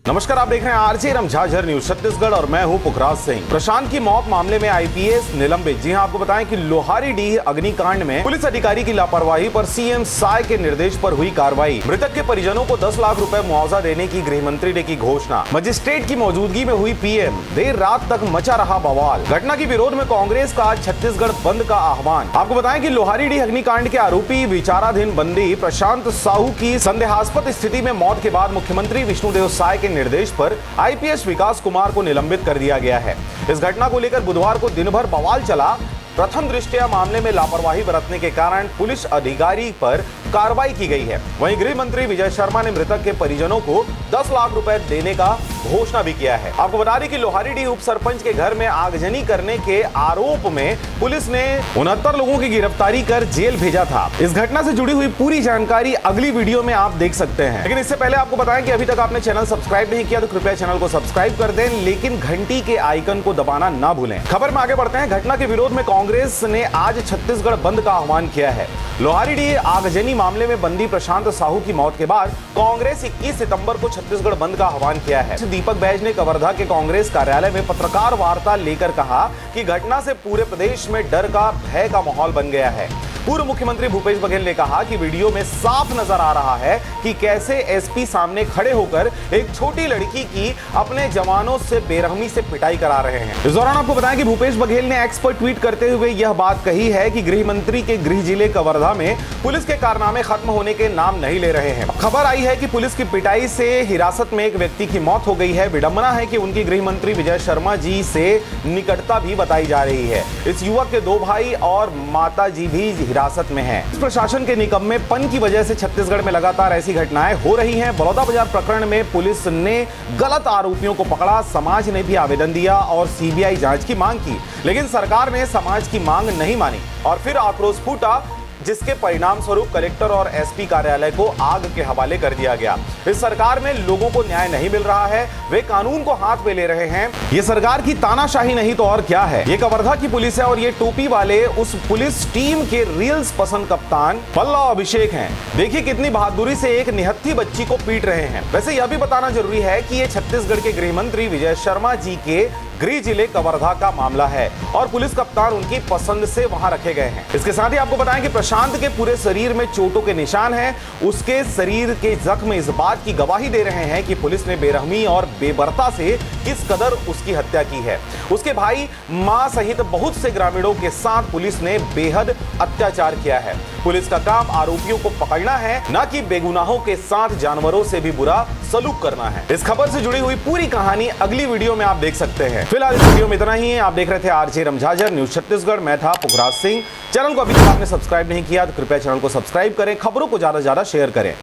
नमस्कार, आप देख रहे हैं आरजे रमझाझर न्यूज छत्तीसगढ़ और मैं हूं पुखराज सिंह। प्रशांत की मौत मामले में आईपीएस निलंबित। जी हां, आपको बताएं कि लोहारीडीह अग्निकांड में पुलिस अधिकारी की लापरवाही पर सीएम साय के निर्देश पर हुई कार्रवाई। मृतक के परिजनों को 10 लाख रुपए मुआवजा देने की गृह मंत्री ने की घोषणा। मजिस्ट्रेट की मौजूदगी में हुई पीएम। देर रात तक मचा रहा बवाल। घटना के विरोध में कांग्रेस का आज छत्तीसगढ़ बंद का आह्वान। आपको बताएं कि लोहारीडीह अग्निकांड के आरोपी विचाराधीन बंदी प्रशांत साहू की संदेहास्पद स्थिति में मौत के बाद मुख्यमंत्री विष्णुदेव साय के निर्देश पर आईपीएस विकास कुमार को निलंबित कर दिया गया है। इस घटना को लेकर बुधवार को दिन भर बवाल चला। प्रथम दृष्टया मामले में लापरवाही बरतने के कारण पुलिस अधिकारी पर कार्रवाई की गई है। वहीं गृह मंत्री विजय शर्मा ने मृतक के परिजनों को 10 लाख रुपए देने का घोषणा भी किया है। आपको बता दें कि लोहारीडीह उप सरपंच के घर में आगजनी करने के आरोप में पुलिस ने 69 लोगों की गिरफ्तारी कर जेल भेजा था। इस घटना से जुड़ी हुई पूरी जानकारी अगली वीडियो में आप देख सकते हैं। लेकिन इससे पहले आपको बताएं कि अभी तक आपने चैनल सब्सक्राइब नहीं किया तो कृपया चैनल को सब्सक्राइब कर दें, लेकिन घंटी के आइकन को दबाना ना भूलें। खबर में आगे बढ़ते हैं। घटना के विरोध में कांग्रेस ने आज छत्तीसगढ़ बंद का आह्वान किया है। लोहारीडीह आगजनी मामले में बंदी प्रशांत साहू की मौत के बाद कांग्रेस 21 सितंबर को छत्तीसगढ़ बंद का आह्वान किया है। दीपक बैज ने कवर्धा के कांग्रेस कार्यालय में पत्रकार वार्ता लेकर कहा कि घटना से पूरे प्रदेश में डर का, भय का माहौल बन गया है। पूर्व मुख्यमंत्री भूपेश बघेल ने कहा कि वीडियो में साफ नजर आ रहा है कि कैसे एसपी सामने खड़े होकर एक छोटी लड़की की अपने जवानों से बेरहमी से पिटाई करा रहे हैं। इस दौरान आपको बताएं कि भूपेश बघेल ने एक्स पर ट्वीट करते हुए यह बात कही है कि गृह मंत्री के गृह जिले कवर्धा में पुलिस के कारनामे खत्म होने के नाम नहीं ले रहे हैं। खबर आई है कि पुलिस की पिटाई से हिरासत में एक व्यक्ति की मौत हो गई है। विडंबना है कि उनकी गृह मंत्री विजय शर्मा जी से निकटता भी बताई जा रही है। इस युवक के 2 भाई और माता जी भी हिरासत में है। प्रशासन के निकम्मेपन की वजह से छत्तीसगढ़ में लगातार ऐसी घटनाएं हो रही हैं। बलौदाबाजार प्रकरण में पुलिस ने गलत आरोपियों को पकड़ा। समाज ने भी आवेदन दिया और सीबीआई जांच की मांग की, लेकिन सरकार ने समाज की मांग नहीं मानी और फिर आक्रोश फूटा, जिसके परिणाम स्वरूप कलेक्टर और एसपी कार्यालय को आग के हवाले कर दिया गया। इस सरकार में लोगों को न्याय नहीं मिल रहा है। वे कानून को हाथ में ले रहे हैं। ये सरकार की तानाशाही नहीं तो और क्या है। ये कवर्धा की पुलिस है और ये टोपी वाले उस पुलिस टीम के रील्स पसंद कप्तान पल्लव अभिषेक हैं। देखिए कितनी बहादुरी से एक निहत्थी बच्ची को पीट रहे हैं। वैसे यह भी बताना जरूरी है कि ये छत्तीसगढ़ के गृह मंत्री विजय शर्मा जी के गृह जिले कवर्धा का मामला है और पुलिस कप्तान उनकी पसंद से वहां रखे गए हैं। इसके साथ ही आपको बताएं कि प्रशांत के पूरे शरीर में चोटों के निशान हैं। उसके शरीर के जख्म इस बात की गवाही दे रहे हैं कि पुलिस ने बेरहमी और बेबर्ता से किस कदर उसकी हत्या की है। उसके भाई, मां सहित बहुत से ग्रामीणों के साथ पुलिस ने बेहद अत्याचार किया है। पुलिस का काम आरोपियों को पकड़ना है, न कि बेगुनाहों के साथ जानवरों से भी बुरा सलूक करना है। इस खबर से जुड़ी हुई पूरी कहानी अगली वीडियो में आप देख सकते हैं। फिलहाल इस वीडियो में इतना ही है। आप देख रहे थे आरजे रमझाझर न्यूज छत्तीसगढ़। मैं था पुखराज सिंह। चैनल को अभी तक आपने सब्सक्राइब नहीं किया तो कृपया चैनल को सब्सक्राइब करें। खबरों को ज्यादा से ज्यादा शेयर करें।